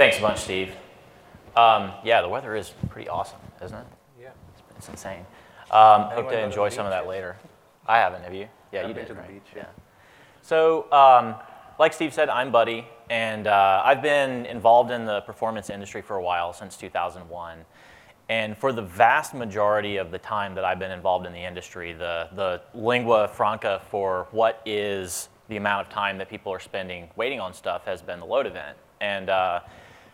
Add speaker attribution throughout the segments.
Speaker 1: Thanks a bunch, Steve. Yeah, the weather is pretty awesome, isn't it?
Speaker 2: Yeah.
Speaker 1: It's insane. Hope to enjoy some of that later. I haven't, have you? Yeah, you did,
Speaker 2: to the
Speaker 1: right?
Speaker 2: beach,
Speaker 1: Yeah. So, like Steve said, I'm Buddy, and I've been involved in the performance industry for a while, since 2001. And for the vast majority of the time that I've been involved in the industry, the lingua franca for what is the amount of time that people are spending waiting on stuff has been the load event. And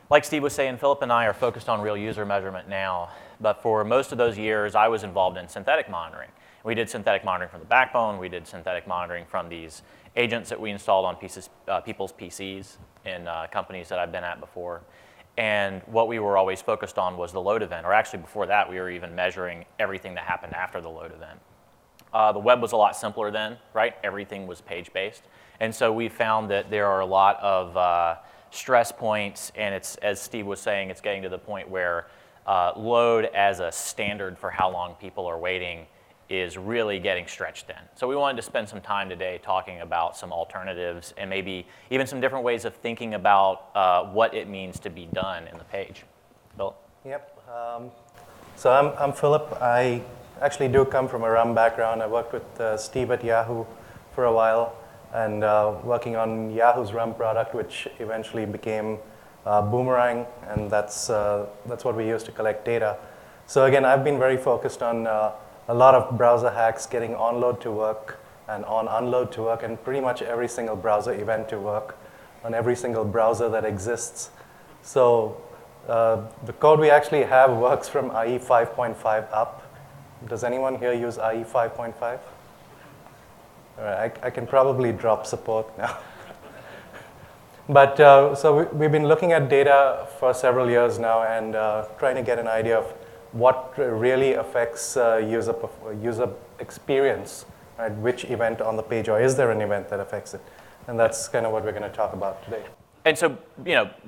Speaker 1: like Steve was saying, Philip and I are focused on real user measurement now. But for most of those years, I was involved in synthetic monitoring. We did synthetic monitoring from the backbone. We did synthetic monitoring from these agents that we installed on people's PCs in companies that I've been at before. And what we were always focused on was the load event. Or actually, before that, we were even measuring everything that happened after the load event. The web was a lot simpler then, right? Everything was page-based. And so we found that there are a lot of stress points, and it's, as Steve was saying, it's getting to the point where load as a standard for how long people are waiting is really getting stretched thin. So we wanted to spend some time today talking about some alternatives and maybe even some different ways of thinking about what it means to be done in the page. Philip?
Speaker 2: Yep. So I'm Philip. I actually do come from a RUM background. I worked with Steve at Yahoo for a while, and working on Yahoo's RUM product, which eventually became Boomerang, and that's what we use to collect data. So again, I've been very focused on a lot of browser hacks, getting onload to work and on-unload to work, and pretty much every single browser event to work on every single browser that exists. So the code we actually have works from IE 5.5 up. Does anyone here use IE 5.5? All right, I can probably drop support now. But so we've been looking at data for several years now and trying to get an idea of what really affects user experience, right? Which event on the page, or is there an event that affects it? And that's kind of what we're going to talk about today.
Speaker 1: And so,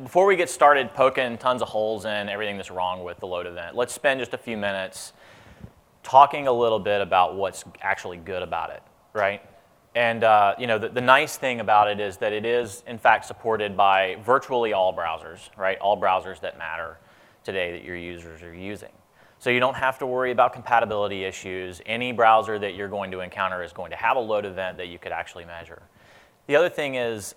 Speaker 1: before we get started poking tons of holes in everything that's wrong with the load event, let's spend just a few minutes talking a little bit about what's actually good about it, right? And the nice thing about it is that it is, in fact, supported by virtually all browsers, right? All browsers that matter today that your users are using. So you don't have to worry about compatibility issues. Any browser that you're going to encounter is going to have a load event that you could actually measure. The other thing is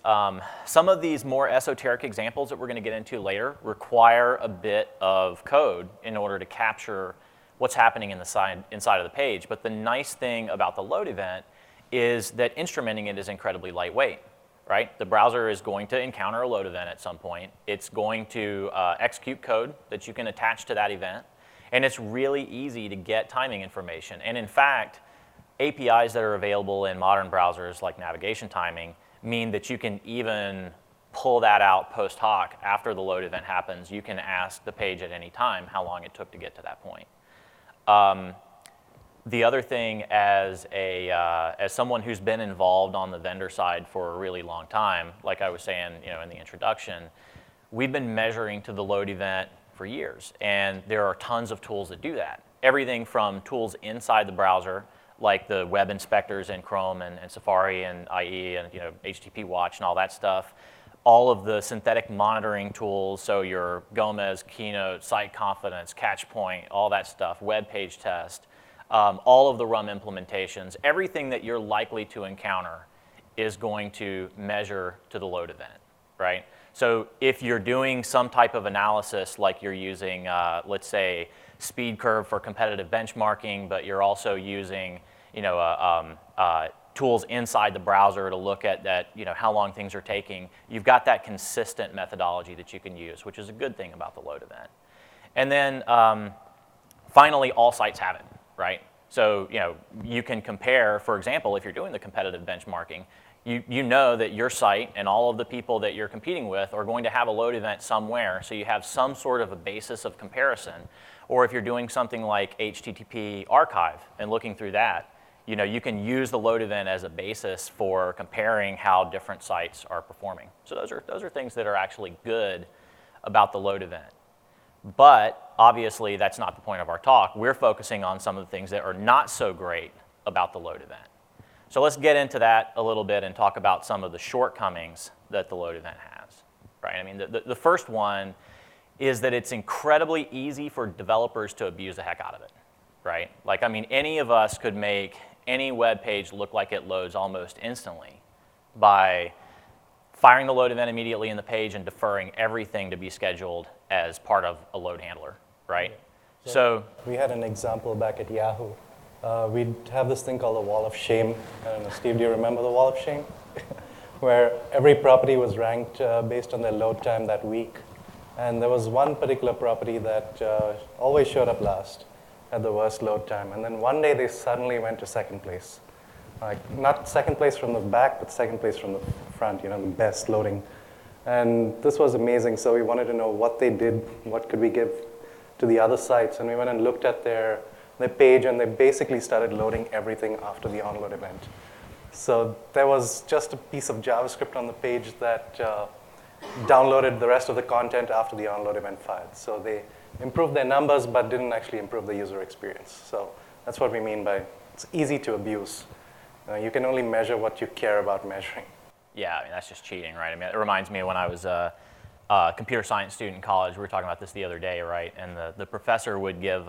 Speaker 1: some of these more esoteric examples that we're going to get into later require a bit of code in order to capture what's happening inside of the page. But the nice thing about the load event is that instrumenting it is incredibly lightweight, right? The browser is going to encounter a load event at some point. It's going to execute code that you can attach to that event. And it's really easy to get timing information. And in fact, APIs that are available in modern browsers like navigation timing mean that you can even pull that out post hoc after the load event happens. You can ask the page at any time how long it took to get to that point. The other thing, as someone who's been involved on the vendor side for a really long time, like I was saying, in the introduction, we've been measuring to the load event for years, and there are tons of tools that do that. Everything from tools inside the browser, like the web inspectors in Chrome and Safari and IE and HTTP Watch and all that stuff. All of the synthetic monitoring tools, so your Gomez, Keynote, Site Confidence, Catchpoint, all that stuff, web page test, all of the RUM implementations, everything that you're likely to encounter is going to measure to the load event, right? So if you're doing some type of analysis, like you're using, let's say, speed curve for competitive benchmarking, but you're also using, tools inside the browser to look at that, how long things are taking, you've got that consistent methodology that you can use, which is a good thing about the load event. And then finally, all sites have it, right? So you can compare, for example, if you're doing the competitive benchmarking, you know that your site and all of the people that you're competing with are going to have a load event somewhere, so you have some sort of a basis of comparison. Or if you're doing something like HTTP archive and looking through that, you can use the load event as a basis for comparing how different sites are performing. So those are things that are actually good about the load event. But obviously, that's not the point of our talk. We're focusing on some of the things that are not so great about the load event. So let's get into that a little bit and talk about some of the shortcomings that the load event has. right? I mean, the first one is that it's incredibly easy for developers to abuse the heck out of it, right? Like, I mean, any of us could make any web page look like it loads almost instantly by firing the load event immediately in the page and deferring everything to be scheduled as part of a load handler, right? So
Speaker 2: we had an example back at Yahoo. We'd have this thing called the wall of shame. I don't know, Steve, do you remember the wall of shame? Where every property was ranked based on their load time that week. And there was one particular property that always showed up last, had the worst load time. And then one day they suddenly went to second place. Like, not second place from the back, but second place from the front, you know, the best loading. And this was amazing, so we wanted to know what they did, what could we give to the other sites. And we went and looked at their page, and they basically started loading everything after the onload event. So there was just a piece of JavaScript on the page that downloaded the rest of the content after the onload event fired. So they improved their numbers, but didn't actually improve the user experience. So that's what we mean by it's easy to abuse. You can only measure what you care about measuring.
Speaker 1: yeah, I mean, that's just cheating, right? I mean, it reminds me of when I was a computer science student in college. We were talking about this the other day, right? And the professor would give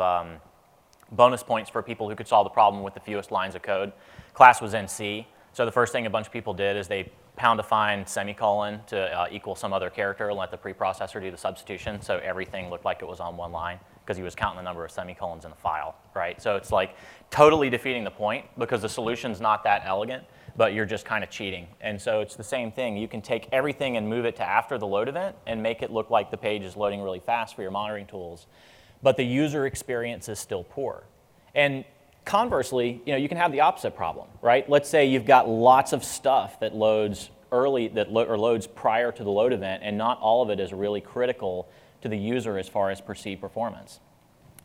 Speaker 1: bonus points for people who could solve the problem with the fewest lines of code. Class was in C. So the first thing a bunch of people did is they pound-defined semicolon to equal some other character and let the preprocessor do the substitution, so everything looked like it was on one line because he was counting the number of semicolons in the file, right? So it's like totally defeating the point because the solution's not that elegant, but you're just kind of cheating. And so it's the same thing. You can take everything and move it to after the load event and make it look like the page is loading really fast for your monitoring tools, but the user experience is still poor. And conversely, you know, you can have the opposite problem, right? Let's say you've got lots of stuff that loads early, or loads prior to the load event, and not all of it is really critical to the user as far as perceived performance.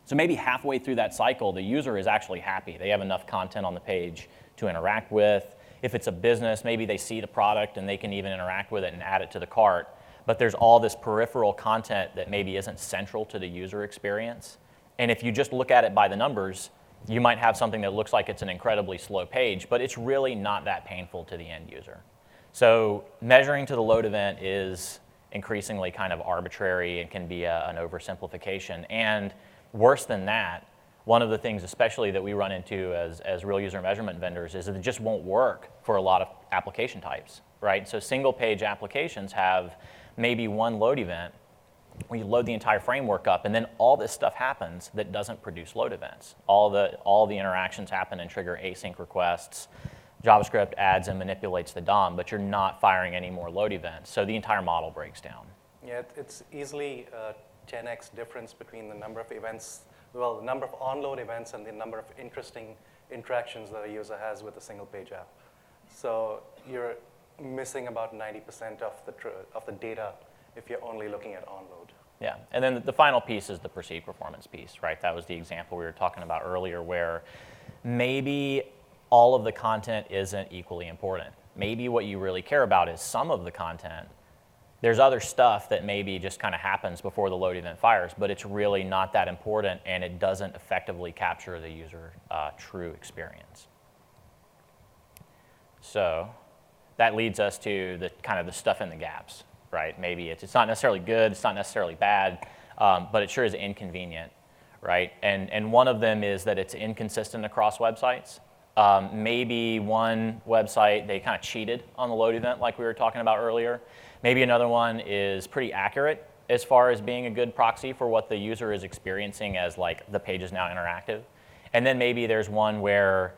Speaker 1: So maybe halfway through that cycle, the user is actually happy. They have enough content on the page to interact with. If it's a business, maybe they see the product and they can even interact with it and add it to the cart. But there's all this peripheral content that maybe isn't central to the user experience. And if you just look at it by the numbers, you might have something that looks like it's an incredibly slow page, but it's really not that painful to the end user. So measuring to the load event is increasingly kind of arbitrary and can be an oversimplification. And worse than that, one of the things especially that we run into as real user measurement vendors is that it just won't work for a lot of application types, right? So single page applications have maybe one load event where you load the entire framework up, and then all this stuff happens that doesn't produce load events. All the interactions happen and trigger async requests. JavaScript adds and manipulates the DOM, but you're not firing any more load events. So the entire model breaks down.
Speaker 2: Yeah, it's easily a 10x difference between the number of events, well, the number of onload events and the number of interesting interactions that a user has with a single page app. So you're missing about 90% of the data if you're only looking at onload.
Speaker 1: Yeah, and then the final piece is the perceived performance piece, right? That was the example we were talking about earlier where maybe all of the content isn't equally important. Maybe what you really care about is some of the content. There's other stuff that maybe just kind of happens before the load event fires, but it's really not that important and it doesn't effectively capture the user true experience. So that leads us to the kind of the stuff in the gaps, right? Maybe it's not necessarily good, it's not necessarily bad, but it sure is inconvenient, right? And one of them is that it's inconsistent across websites. Maybe one website, they kind of cheated on the load event like we were talking about earlier. Maybe another one is pretty accurate as far as being a good proxy for what the user is experiencing as like the page is now interactive. And then maybe there's one where,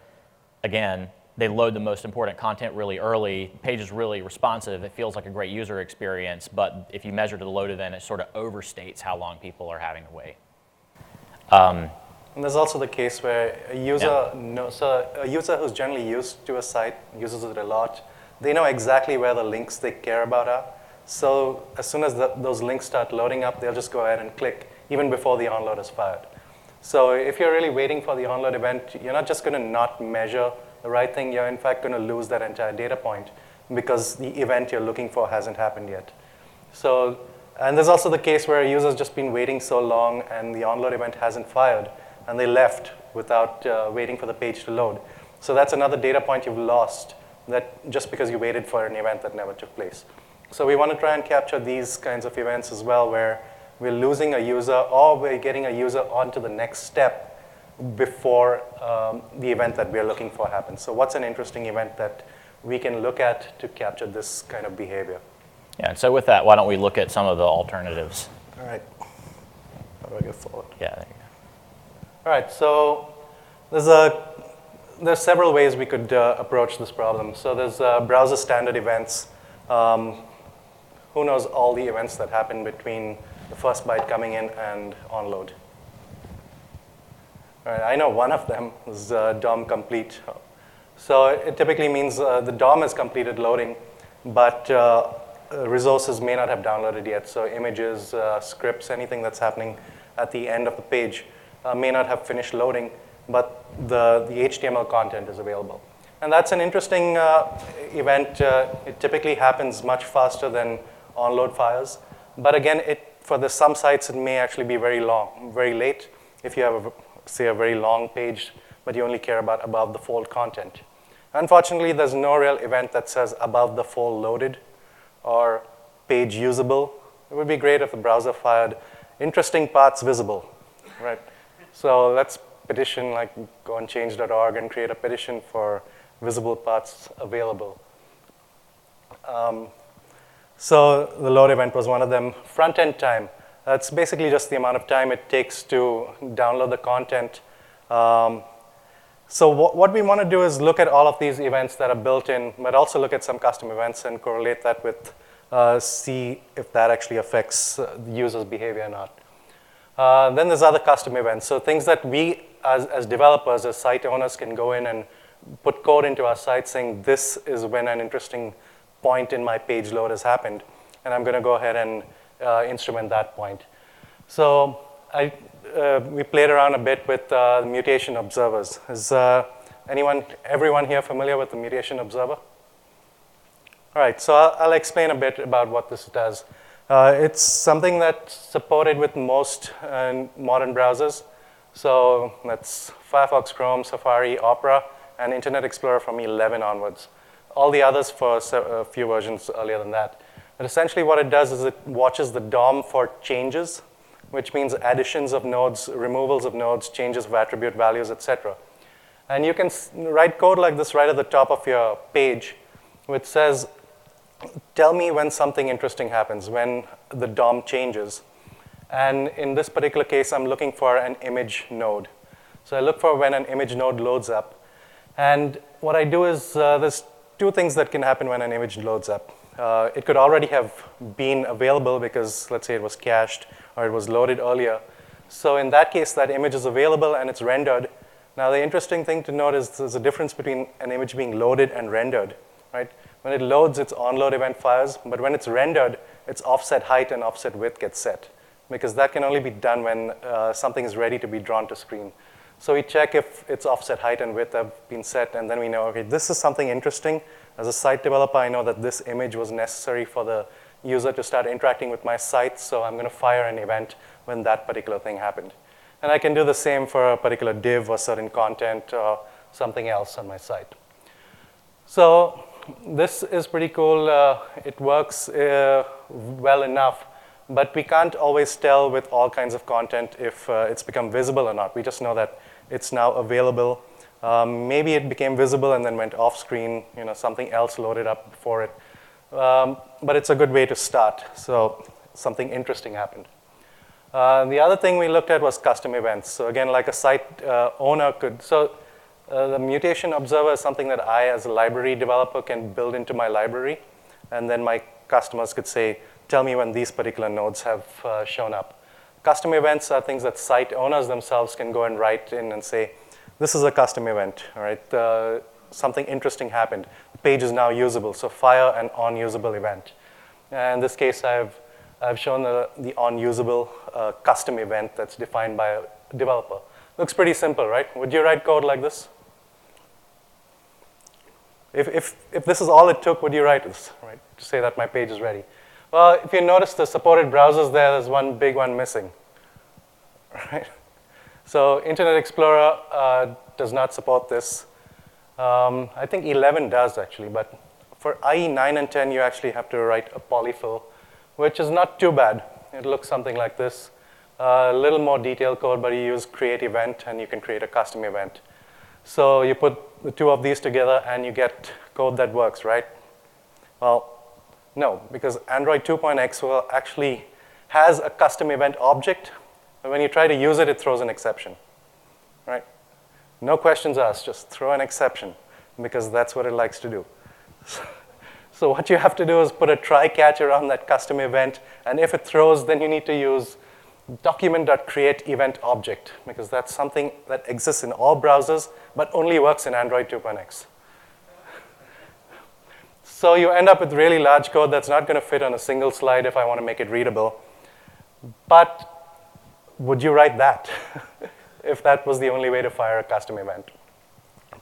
Speaker 1: again, they load the most important content really early, the page is really responsive, it feels like a great user experience, but if you measure to the load event, it sort of overstates how long people are having to wait.
Speaker 2: And there's also the case where a user a user who's generally used to a site, uses it a lot, they know exactly where the links they care about are. So as soon as those links start loading up, they'll just go ahead and click, even before the onload is fired. So if you're really waiting for the onload event, you're not just going to not measure the right thing, you're in fact going to lose that entire data point because the event you're looking for hasn't happened yet. So, and there's also the case where a user's just been waiting so long and the onload event hasn't fired, and they left without waiting for the page to load. So that's another data point you've lost that just because you waited for an event that never took place. So we want to try and capture these kinds of events as well, where we're losing a user or we're getting a user onto the next step before the event that we're looking for happens. So what's an interesting event that we can look at to capture this kind of behavior?
Speaker 1: Yeah, and so with that, why don't we look at some of the alternatives?
Speaker 2: All right. How do I go forward?
Speaker 1: Yeah, there you go.
Speaker 2: All right, so there's several ways we could approach this problem. So there's browser standard events. Who knows all the events that happen between the first byte coming in and onload? All right, I know one of them is DOM complete. So it typically means the DOM has completed loading, but resources may not have downloaded yet. So images, scripts, anything that's happening at the end of the page may not have finished loading, but the HTML content is available. And that's an interesting event. It typically happens much faster than onload fires. But again, for some sites, it may actually be very long, very late if you have, say, a very long page, but you only care about above the fold content. Unfortunately, there's no real event that says above the fold loaded or page usable. It would be great if the browser fired interesting parts visible, right? So let's petition, like go on change.org and create a petition for visible parts available. So the load event was one of them. Front-end time. That's basically just the amount of time it takes to download the content. So what we want to do is look at all of these events that are built in, but also look at some custom events and correlate that with, see if that actually affects the user's behavior or not. Then there's other custom events. So things that we, as developers, as site owners, can go in and put code into our site saying, this is when an interesting point in my page load has happened, and I'm going to go ahead and instrument that point. So we played around a bit with the mutation observers. Is everyone here familiar with the mutation observer? All right, so I'll explain a bit about what this does. It's something that's supported with most modern browsers. So that's Firefox, Chrome, Safari, Opera, and Internet Explorer from 11 onwards. All the others for a few versions earlier than that. But essentially what it does is it watches the DOM for changes, which means additions of nodes, removals of nodes, changes of attribute values, etc. And you can write code like this right at the top of your page, which says, tell me when something interesting happens, when the DOM changes. And in this particular case, I'm looking for an image node. So I look for when an image node loads up. And what I do is there's two things that can happen when an image loads up. It could already have been available because, let's say, it was cached or it was loaded earlier. So in that case, that image is available and it's rendered. Now, the interesting thing to note is there's a difference between an image being loaded and rendered, right? When it loads, its onload event fires, but when it's rendered, its offset height and offset width gets set, because that can only be done when something is ready to be drawn to screen. So we check if its offset height and width have been set, and then we know, okay, this is something interesting. As a site developer, I know that this image was necessary for the user to start interacting with my site, so I'm going to fire an event when that particular thing happened. And I can do the same for a particular div or certain content or something else on my site. So this is pretty cool. It works well enough, but we can't always tell with all kinds of content if it's become visible or not. We just know that it's now available. Maybe it became visible and then went off screen, something else loaded up before it. But it's a good way to start. So something interesting happened. The other thing we looked at was custom events. So again, like a site owner could, the mutation observer is something that I, as a library developer, can build into my library. And then my customers could say, tell me when these particular nodes have shown up. Custom events are things that site owners themselves can go and write in and say, this is a custom event, all right? Something interesting happened. The page is now usable, so fire an onusable event. And in this case, I've shown the onusable custom event that's defined by a developer. Looks pretty simple, right? Would you write code like this? If this is all it took, would you write this, right? To say that my page is ready. Well, if you notice the supported browsers there's one big one missing, right? So Internet Explorer does not support this. I think 11 does, actually, but For IE 9 and 10, you actually have to write a polyfill, which is not too bad. It looks something like this. A little more detailed code, but you use create event, and you can create a custom event. So you put the two of these together, and you get code that works, right? Well, no, because Android 2.x will actually has a custom event object, and when you try to use it, it throws an exception, right? No questions asked, just throw an exception, because that's what it likes to do. So what you have to do is put a try-catch around that custom event, and if it throws, then you need to use document.createEventObject, because that's something that exists in all browsers, but only works in Android 2.x. So you end up with really large code that's not going to fit on a single slide if I want to make it readable. But would you write that if that was the only way to fire a custom event?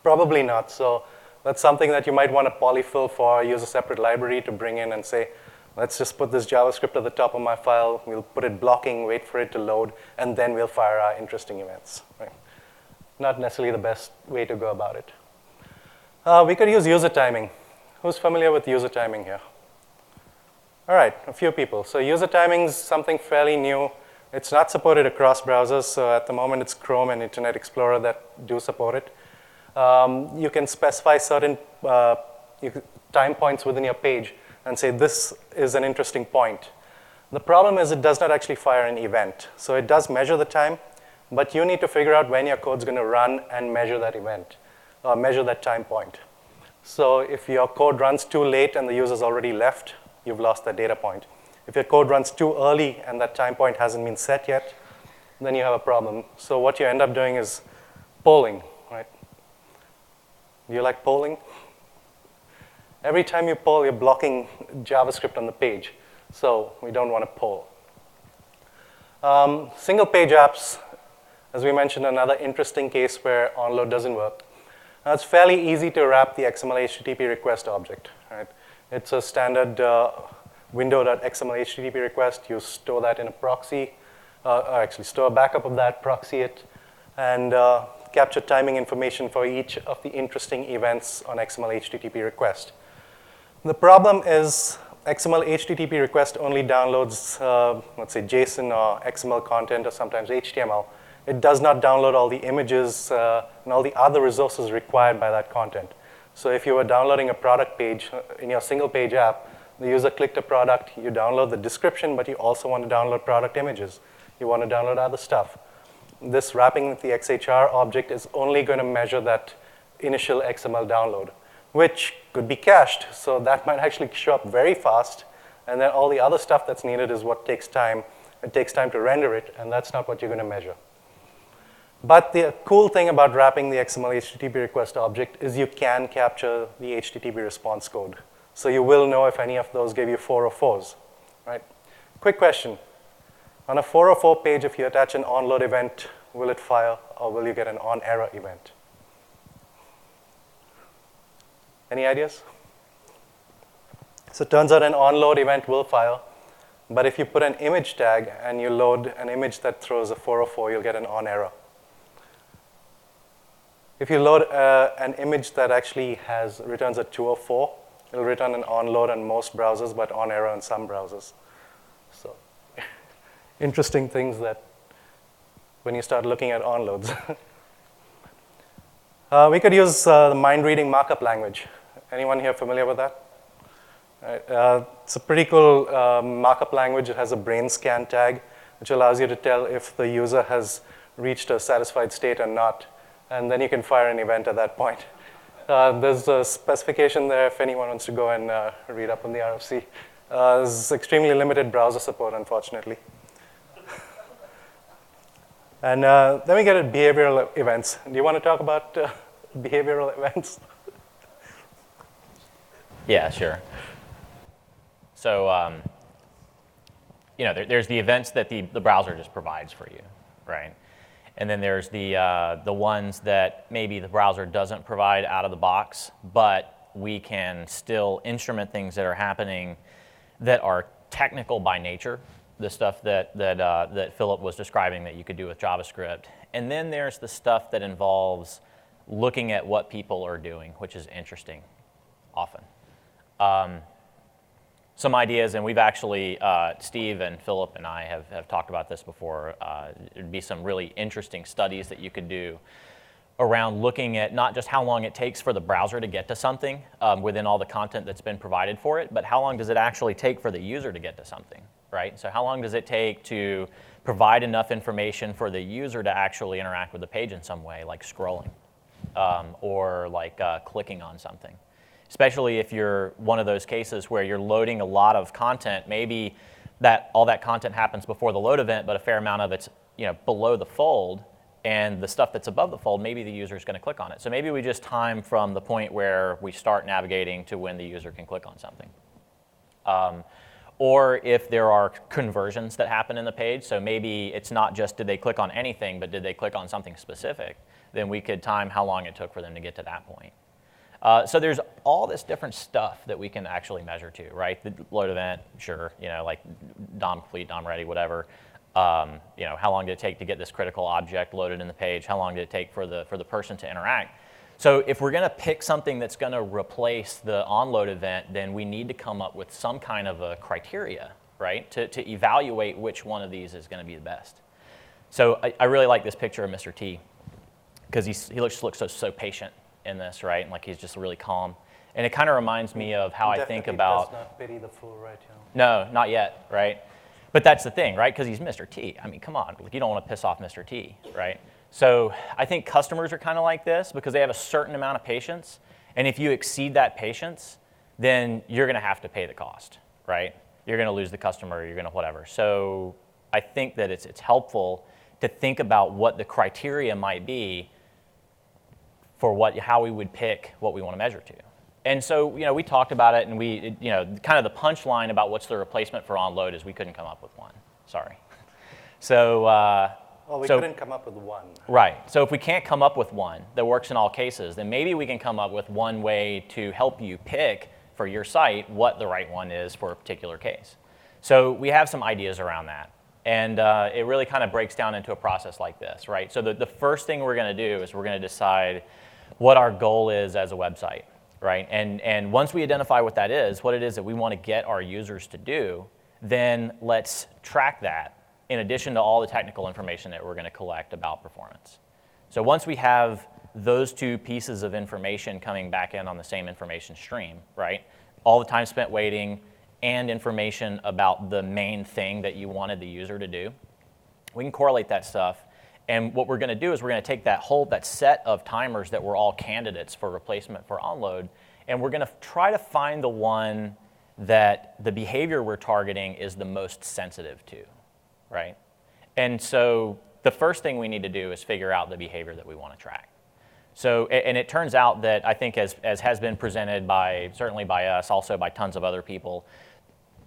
Speaker 2: Probably not. So that's something that you might want to polyfill for, use a separate library to bring in and say, let's just put this JavaScript at the top of my file. We'll put it blocking, wait for it to load, and then we'll fire our interesting events. Right? Not necessarily the best way to go about it. We could use user timing. Who's familiar with user timing here? All right, a few people. So user timing is something fairly new. It's not supported across browsers. So at the moment, it's Chrome and Internet Explorer that do support it. You can specify certain time points within your page and say, this is an interesting point. The problem is it does not actually fire an event. So it does measure the time, but you need to figure out when your code's going to run and measure that event, or measure that time point. So if your code runs too late and the user's already left, you've lost that data point. If your code runs too early and that time point hasn't been set yet, then you have a problem. So what you end up doing is polling, right? Do you like polling? Every time you poll, you're blocking JavaScript on the page. So we don't want to poll. Single page apps, as we mentioned, another interesting case where onload doesn't work. Now, it's fairly easy to wrap the XML HTTP request object, right? It's a standard window.xml HTTP request. You store that in a proxy, or actually store a backup of that, proxy it, and capture timing information for each of the interesting events on XML HTTP request. The problem is XML HTTP request only downloads, let's say, JSON or XML content or sometimes HTML. It does not download all the images and all the other resources required by that content. So if you were downloading a product page in your single page app, the user clicked a product, you download the description, but you also want to download product images. You want to download other stuff. This wrapping with the XHR object is only going to measure that initial XML download, which could be cached. So that might actually show up very fast. And then all the other stuff that's needed is what takes time. It takes time to render it, and that's not what you're going to measure. But the cool thing about wrapping the XML HTTP request object is you can capture the HTTP response code. So you will know if any of those gave you 404s, right? Quick question. On a 404 page, if you attach an onload event, will it fire, or will you get an on-error event? Any ideas? So it turns out an onload event will fire, but if you put an image tag and you load an image that throws a 404, you'll get an on-error. If you load an image that actually returns a 204, it'll return an onload on most browsers, but on error on some browsers. So interesting things that when you start looking at onloads. We could use the mind-reading markup language. Anyone here familiar with that? Right. It's a pretty cool markup language. It has a brain scan tag, which allows you to tell if the user has reached a satisfied state or not. And then you can fire an event at that point. There's a specification there if anyone wants to go and read up on the RFC. There's extremely limited browser support, unfortunately. And then we get at behavioral events. Do you want to talk about behavioral events?
Speaker 1: Yeah, sure. So, there's the events that the browser just provides for you, right? And then there's the ones that maybe the browser doesn't provide out of the box, but we can still instrument things that are happening that are technical by nature, the stuff that Philip was describing that you could do with JavaScript. And then there's the stuff that involves looking at what people are doing, which is interesting often. Some ideas, and we've actually, Steve and Philip and I have talked about this before. There'd be some really interesting studies that you could do around looking at not just how long it takes for the browser to get to something within all the content that's been provided for it, but how long does it actually take for the user to get to something, right? So how long does it take to provide enough information for the user to actually interact with the page in some way, like scrolling or like clicking on something? Especially if you're one of those cases where you're loading a lot of content, maybe all that content happens before the load event, but a fair amount of it's below the fold, and the stuff that's above the fold, maybe the user is going to click on it. So maybe we just time from the point where we start navigating to when the user can click on something. Or if there are conversions that happen in the page, so maybe it's not just did they click on anything, but did they click on something specific, then we could time how long it took for them to get to that point. So there's all this different stuff that we can actually measure to, right? The load event, sure, like DOM complete, DOM ready, whatever. How long did it take to get this critical object loaded in the page? How long did it take for the person to interact? So if we're going to pick something that's going to replace the onload event, then we need to come up with some kind of a criteria, right, to evaluate which one of these is going to be the best. So I really like this picture of Mr. T because he looks so patient in this, right? And like he's just really calm. And it kind of reminds me of how I think about...
Speaker 2: does not pity the fool, right?
Speaker 1: No, not yet, right? But that's the thing, right? Because he's Mr. T. I mean, come on. You don't want to piss off Mr. T, right? So I think customers are kind of like this because they have a certain amount of patience. And if you exceed that patience, then you're going to have to pay the cost, right? You're going to lose the customer. You're going to whatever. So I think that it's helpful to think about what the criteria might be for how we would pick what we want to measure to. And so, we talked about it, and kind of the punchline about what's the replacement for onload is we couldn't come up with one. Sorry. So,
Speaker 2: we couldn't come up with one.
Speaker 1: Right. So if we can't come up with one that works in all cases, then maybe we can come up with one way to help you pick for your site what the right one is for a particular case. So we have some ideas around that. And it really kind of breaks down into a process like this, right? So the first thing we're going to do is we're going to decide what our goal is as a website. Right, and once we identify what that is, what it is that we want to get our users to do, then let's track that in addition to all the technical information that we're going to collect about performance. So once we have those two pieces of information coming back in on the same information stream, right, all the time spent waiting and information about the main thing that you wanted the user to do, we can correlate that stuff. And what we're going to do is we're going to take that set of timers that were all candidates for replacement for onload, and we're going to try to find the one that the behavior we're targeting is the most sensitive to, right? And so the first thing we need to do is figure out the behavior that we want to track. So, and it turns out that I think as has been presented certainly by us, also by tons of other people,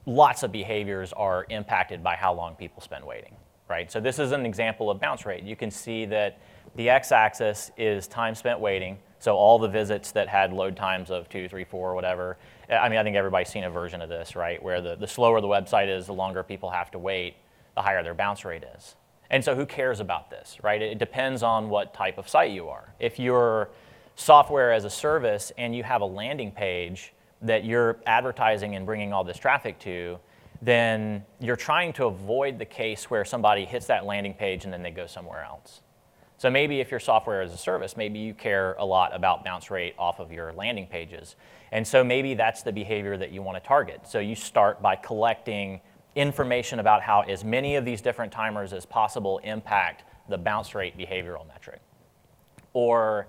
Speaker 1: lots of behaviors are impacted by how long people spend waiting. Right? So this is an example of bounce rate. You can see that the x-axis is time spent waiting, so all the visits that had load times of 2, 3, 4, whatever. I mean, I think everybody's seen a version of this, right, where the slower the website is, the longer people have to wait, the higher their bounce rate is. And so who cares about this, right? It depends on what type of site you are. If you're software as a service and you have a landing page that you're advertising and bringing all this traffic to, then you're trying to avoid the case where somebody hits that landing page and then they go somewhere else. So maybe if you're software as a service, maybe you care a lot about bounce rate off of your landing pages. And so maybe that's the behavior that you want to target. So you start by collecting information about how as many of these different timers as possible impact the bounce rate behavioral metric. Or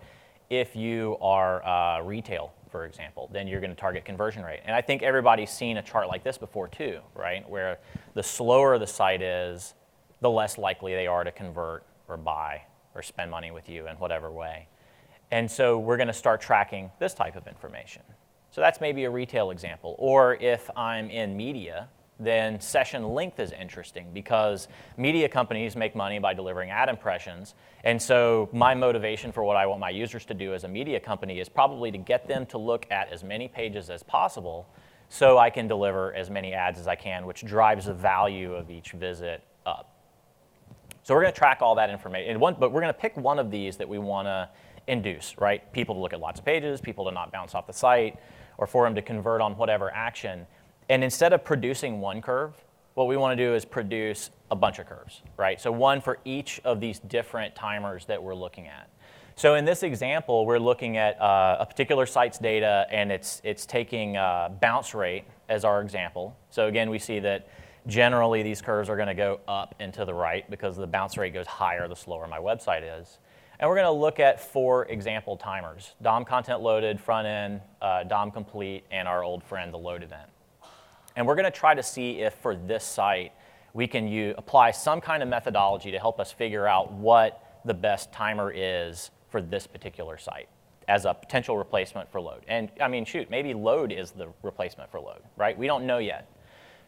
Speaker 1: if you are retail, for example, then you're going to target conversion rate. And I think everybody's seen a chart like this before too, right? Where the slower the site is, the less likely they are to convert or buy or spend money with you in whatever way. And so we're going to start tracking this type of information. So that's maybe a retail example. Or if I'm in media, then session length is interesting because media companies make money by delivering ad impressions. And so my motivation for what I want my users to do as a media company is probably to get them to look at as many pages as possible so I can deliver as many ads as I can, which drives the value of each visit up. So we're going to track all that information, but we're going to pick one of these that we want to induce, right? People to look at lots of pages, people to not bounce off the site, or for them to convert on whatever action. And instead of producing one curve, what we want to do is produce a bunch of curves, right? So one for each of these different timers that we're looking at. So in this example, we're looking at a particular site's data, and it's taking bounce rate as our example. So again, we see that generally these curves are going to go up and to the right because the bounce rate goes higher the slower my website is. And we're going to look at 4 example timers: DOM content loaded, front end, DOM complete, and our old friend, the load event. And we're going to try to see if for this site we can apply some kind of methodology to help us figure out what the best timer is for this particular site as a potential replacement for load. And I mean, shoot, maybe load is the replacement for load, right? We don't know yet.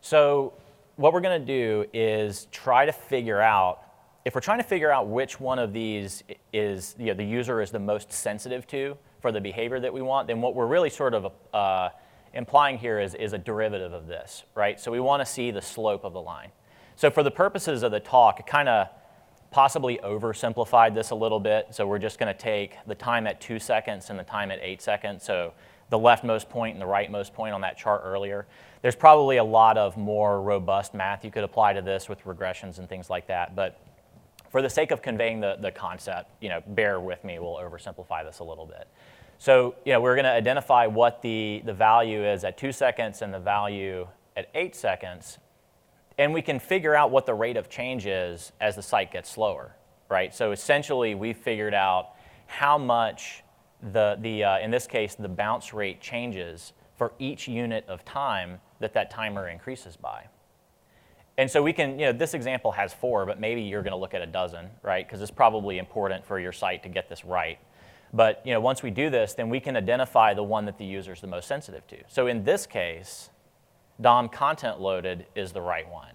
Speaker 1: So what we're going to do is try to figure out, if we're trying to figure out which one of these is the user is the most sensitive to for the behavior that we want, then what we're really sort of implying here is a derivative of this, right? So we want to see the slope of the line. So for the purposes of the talk, it kind of possibly oversimplified this a little bit. So we're just going to take the time at 2 seconds and the time at 8 seconds. So the leftmost point and the rightmost point on that chart earlier. There's probably a lot of more robust math you could apply to this with regressions and things like that. But for the sake of conveying the concept, bear with me. We'll oversimplify this a little bit. So we're going to identify what the value is at 2 seconds and the value at 8 seconds. And we can figure out what the rate of change is as the site gets slower, right? So essentially, we've figured out how much in this case, the bounce rate changes for each unit of time that timer increases by. And so we can, this example has 4, but maybe you're going to look at a dozen, right? Because it's probably important for your site to get this right. But once we do this, then we can identify the one that the user is the most sensitive to. So in this case, DOM content loaded is the right one.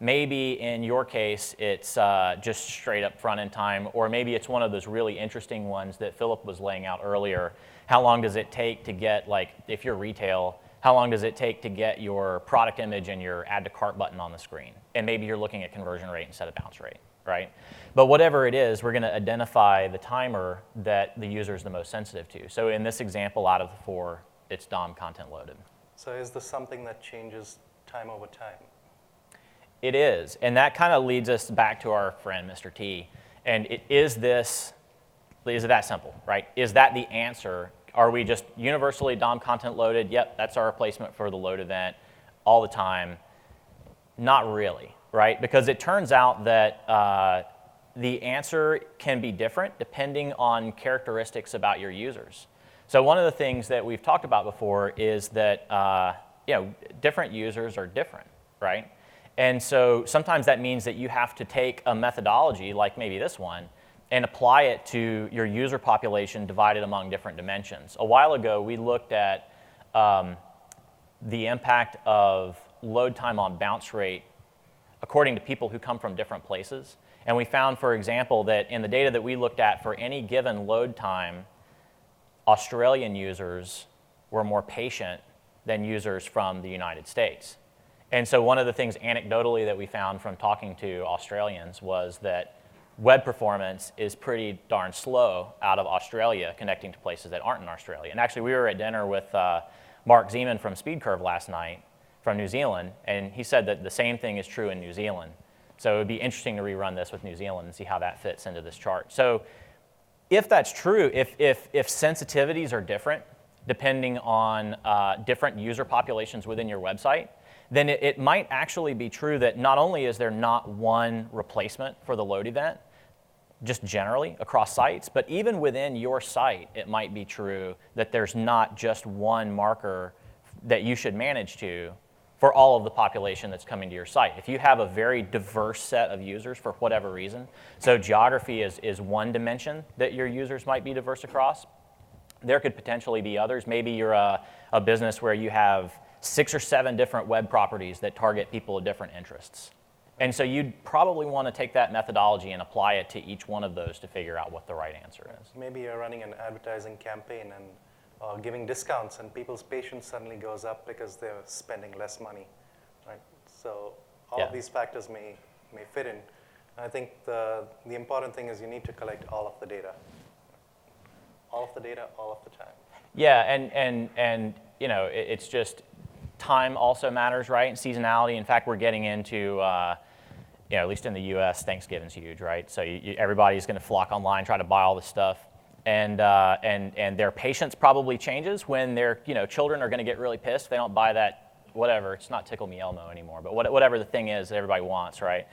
Speaker 1: Maybe in your case, it's just straight up front end time, or maybe it's one of those really interesting ones that Philip was laying out earlier. How long does it take to get, like, if you're retail, how long does it take to get your product image and your add to cart button on the screen? And maybe you're looking at conversion rate instead of bounce rate, right? But whatever it is, we're going to identify the timer that the user is the most sensitive to. So in this example, out of the 4, it's DOM content loaded.
Speaker 2: So is this something that changes time over time?
Speaker 1: It is, and that kind of leads us back to our friend, Mr. T. And is it that simple, right? Is that the answer? Are we just universally DOM content loaded? Yep, that's our replacement for the load event all the time. Not really, right? Because it turns out that the answer can be different depending on characteristics about your users. So one of the things that we've talked about before is that different users are different, right? And so sometimes that means that you have to take a methodology, like maybe this one, and apply it to your user population divided among different dimensions. A while ago, we looked at the impact of load time on bounce rate according to people who come from different places. And we found, for example, that in the data that we looked at for any given load time, Australian users were more patient than users from the United States. And so one of the things anecdotally that we found from talking to Australians was that web performance is pretty darn slow out of Australia connecting to places that aren't in Australia. And actually, we were at dinner with Mark Zeman from SpeedCurve last night from New Zealand, and he said that the same thing is true in New Zealand. So it would be interesting to rerun this with New Zealand and see how that fits into this chart. So if that's true, if sensitivities are different depending on different user populations within your website, then it might actually be true that not only is there not one replacement for the load event, just generally across sites, but even within your site, it might be true that there's not just one marker that you should manage to for all of the population that's coming to your site. If you have a very diverse set of users for whatever reason, so geography is one dimension that your users might be diverse across, there could potentially be others. Maybe you're a business where you have 6 or 7 different web properties that target people of different interests. And so you'd probably want to take that methodology and apply it to each one of those to figure out what the right answer is.
Speaker 2: Maybe you're running an advertising campaign and giving discounts, and people's patience suddenly goes up because they're spending less money, right? So all of these factors may fit in. I think the important thing is you need to collect all of the data. All of the data, all of the time.
Speaker 1: Yeah, and it's just time also matters, right? And seasonality. In fact, we're getting into, at least in the U.S., Thanksgiving's huge, right? So everybody's going to flock online, try to buy all this stuff. And their patience probably changes when their children are going to get really pissed if they don't buy that, whatever. It's not Tickle Me Elmo anymore, but whatever the thing is that everybody wants, right?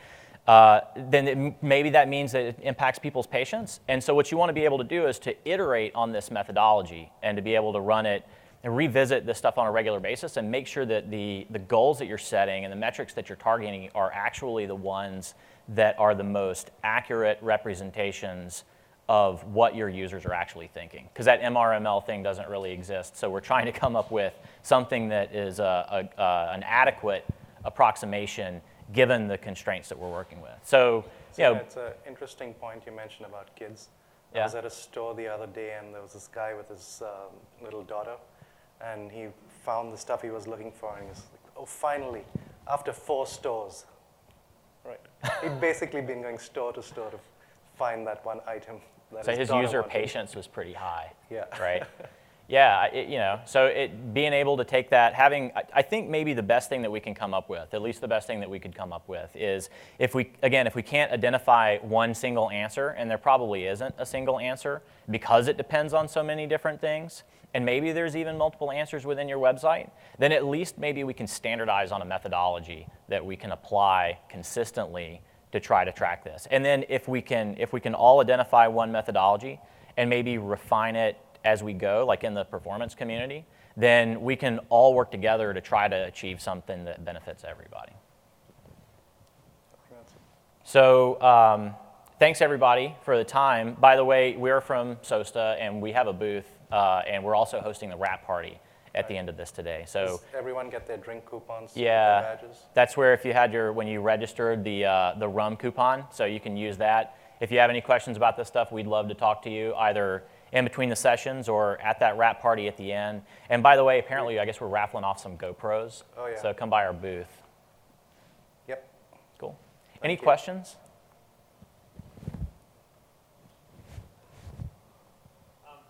Speaker 1: Then maybe that means that it impacts people's patience. And so what you want to be able to do is to iterate on this methodology and to be able to run it and revisit this stuff on a regular basis and make sure that the goals that you're setting and the metrics that you're targeting are actually the ones that are the most accurate representations of what your users are actually thinking. Because that MRML thing doesn't really exist. So we're trying to come up with something that is an adequate approximation given the constraints that we're working with. So
Speaker 2: it's an interesting point you mentioned about kids.
Speaker 1: Yeah.
Speaker 2: I was at a store the other day, and there was this guy with his little daughter, and he found the stuff he was looking for, and he was like, oh, finally, after 4 stores. Right. He'd basically been going store to store to find that one item.
Speaker 1: So his user patience was pretty high.
Speaker 2: Yeah.
Speaker 1: Right? Yeah, so being able to take that, I think maybe the best thing that we can come up with, at least the best thing that we could come up with is if we can't identify one single answer, and there probably isn't a single answer because it depends on so many different things, and maybe there's even multiple answers within your website, then at least maybe we can standardize on a methodology that we can apply consistently to try to track this. And then if we can all identify one methodology and maybe refine it as we go, like in the performance community, then we can all work together to try to achieve something that benefits everybody. So thanks everybody for the time. By the way, we're from SOSTA and we have a booth and we're also hosting the wrap party at the end of this today. So
Speaker 2: does everyone get their drink coupons?
Speaker 1: Yeah,
Speaker 2: their badges?
Speaker 1: That's where if you had when you registered the rum coupon, so you can use that. If you have any questions about this stuff, we'd love to talk to you either in between the sessions or at that wrap party at the end. And by the way, apparently, I guess we're raffling off some GoPros.
Speaker 2: Oh, yeah.
Speaker 1: So come by our booth.
Speaker 2: Yep.
Speaker 1: Cool. Any questions?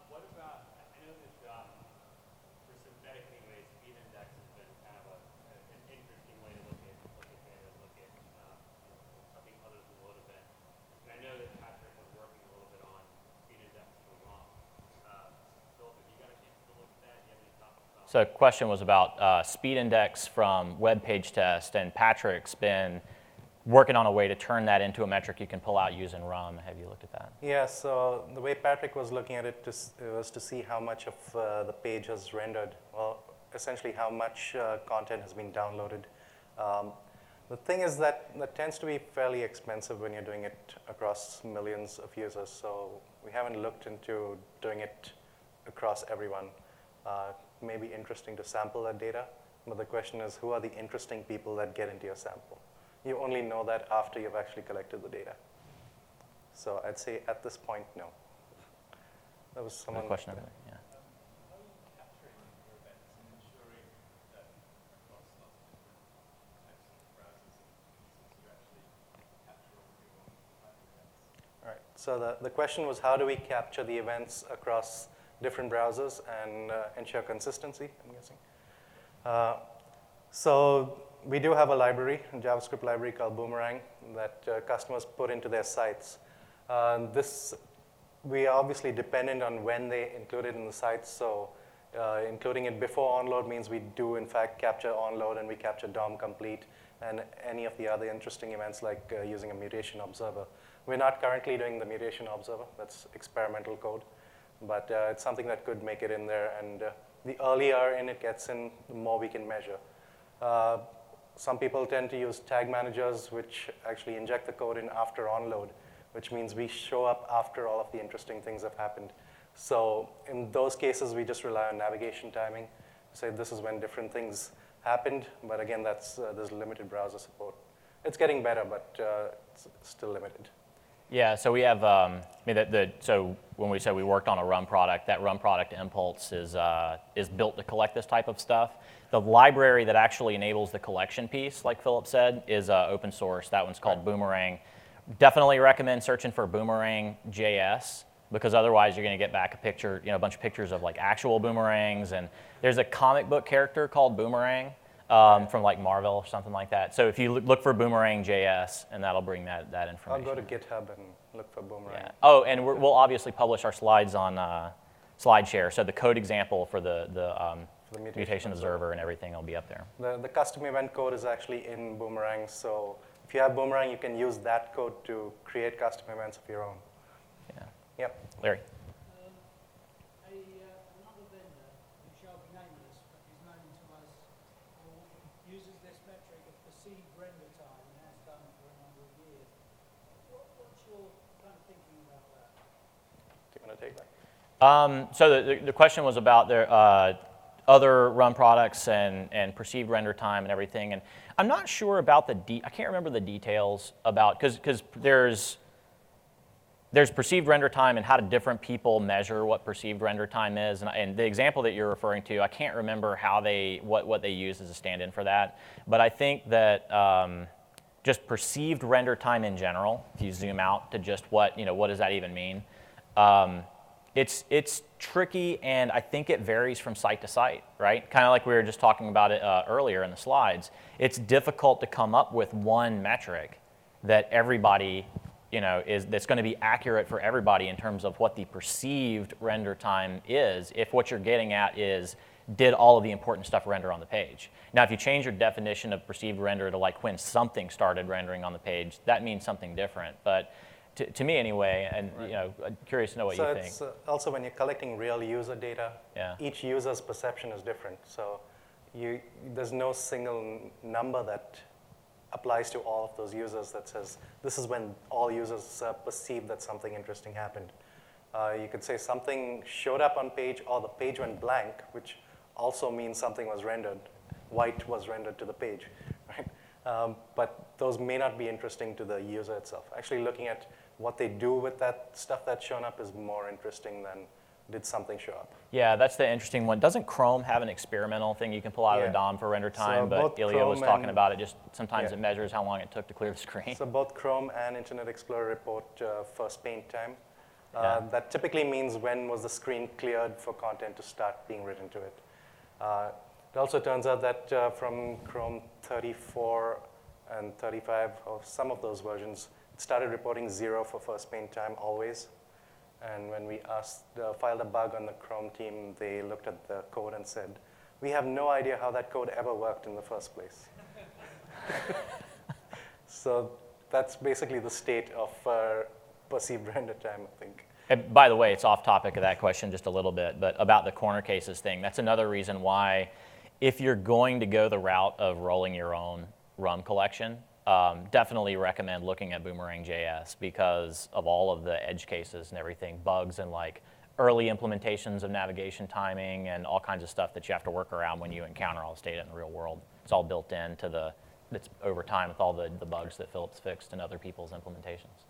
Speaker 3: What about, I know that for synthetic anyways, speed index has been kind of an interesting way to look at data, look at something other than load event. And I know that Patrick was working a little bit on speed index for ROM. Philip, have you got a chance to look at that? Do you have any thoughts about
Speaker 1: So the question was about speed index from web page test, and Patrick's been working on a way to turn that into a metric you can pull out using RUM. Have you looked at that?
Speaker 2: Yeah, so the way Patrick was looking at it was to see how much of the page has rendered. Well, essentially how much content has been downloaded. The thing is that tends to be fairly expensive when you're doing it across millions of users. So we haven't looked into doing it across everyone. Maybe interesting to sample that data, but the question is, who are the interesting people that get into your sample? You only know that after you've actually collected the data. So I'd say at this point, no. That was someone.
Speaker 1: Good question over there, yeah.
Speaker 3: How are you capturing your events and ensuring that across lots of different types of browsers and users you actually capture all your type of events?
Speaker 2: All right, so the question was, how do we capture the events across different browsers and ensure consistency, I'm guessing. So we do have a library, a JavaScript library called Boomerang that customers put into their sites. We are obviously dependent on when they include it in the sites. So including it before onload means we do, in fact, capture onload and we capture DOM complete and any of the other interesting events like using a mutation observer. We're not currently doing the mutation observer. That's experimental code. But it's something that could make it in there. And the earlier in it gets in, the more we can measure. Some people tend to use tag managers, which actually inject the code in after onload, which means we show up after all of the interesting things have happened. So in those cases, we just rely on navigation timing. Say this is when different things happened. But again, there's limited browser support. It's getting better, but it's still limited.
Speaker 1: Yeah, so we have, so when we said we worked on a RUM product, that RUM product Impulse is built to collect this type of stuff. The library that actually enables the collection piece, like Philip said, is open source. That one's called Boomerang. Definitely recommend searching for Boomerang JS because otherwise you're going to get back a picture, a bunch of pictures of like actual boomerangs. And there's a comic book character called Boomerang from like Marvel or something like that. So if you look for Boomerang JS, and that'll bring that information.
Speaker 2: I'll go to GitHub and look for Boomerang.
Speaker 1: Yeah. Oh, and we'll obviously publish our slides on SlideShare. So the code example for the mutation observer and everything will be up there.
Speaker 2: The custom event code is actually in Boomerang. So if you have Boomerang, you can use that code to create custom events of your own.
Speaker 1: Yeah.
Speaker 2: Yep.
Speaker 1: Larry.
Speaker 4: Another vendor, who shall be nameless, but is known to us, uses this metric of perceived render time and has done for a number of years. What's your kind of thinking about that?
Speaker 2: Do you want to take that?
Speaker 1: So the question was about their other run products and perceived render time and everything. And I'm not sure about I can't remember the details about, because there's perceived render time and how do different people measure what perceived render time is. And the example that you're referring to, I can't remember how what they use as a stand-in for that. But I think that just perceived render time in general, if you zoom out to just what does that even mean? It's tricky, and I think it varies from site to site, right? Kind of like we were just talking about it earlier in the slides. It's difficult to come up with one metric that everybody, that's going to be accurate for everybody in terms of what the perceived render time is, if what you're getting at is, did all of the important stuff render on the page? Now, if you change your definition of perceived render to like when something started rendering on the page, that means something different. But to me anyway, and
Speaker 2: right.
Speaker 1: I'm curious to know what you think.
Speaker 2: So it's also when you're collecting real user data,
Speaker 1: Yeah.
Speaker 2: each user's perception is different. So there's no single number that applies to all of those users that says this is when all users perceive that something interesting happened. You could say something showed up on page, or the page went blank, which also means something was rendered. White was rendered to the page, right? But those may not be interesting to the user itself. Actually looking at what they do with that stuff that's shown up is more interesting than did something show up.
Speaker 1: Yeah, that's the interesting one. Doesn't Chrome have an experimental thing you can pull out of the DOM for render time?
Speaker 2: So
Speaker 1: but Ilya was talking about it. Just sometimes
Speaker 2: Yeah.
Speaker 1: it measures how long it took to clear the screen.
Speaker 2: So both Chrome and Internet Explorer report first paint time.
Speaker 1: Yeah.
Speaker 2: That typically means when was the screen cleared for content to start being written to it. It also turns out that from Chrome 34 and 35, or some of those versions, it started reporting 0 for first paint time always. And when we filed a bug on the Chrome team, they looked at the code and said, we have no idea how that code ever worked in the first place. So that's basically the state of perceived render time, I think.
Speaker 1: And by the way, it's off topic of that question just a little bit, but about the corner cases thing, that's another reason why if you're going to go the route of rolling your own RUM collection, definitely recommend looking at Boomerang.js because of all of the edge cases and everything, bugs and like early implementations of navigation timing and all kinds of stuff that you have to work around when you encounter all this data in the real world. It's all built into it's over time with all the bugs that Philip's fixed in other people's implementations.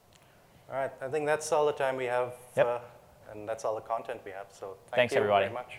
Speaker 2: All right, I think that's all the time we have,
Speaker 1: Yep.
Speaker 2: and that's all the content we have. So
Speaker 1: Thanks,
Speaker 2: thank you
Speaker 1: everybody.
Speaker 2: very much.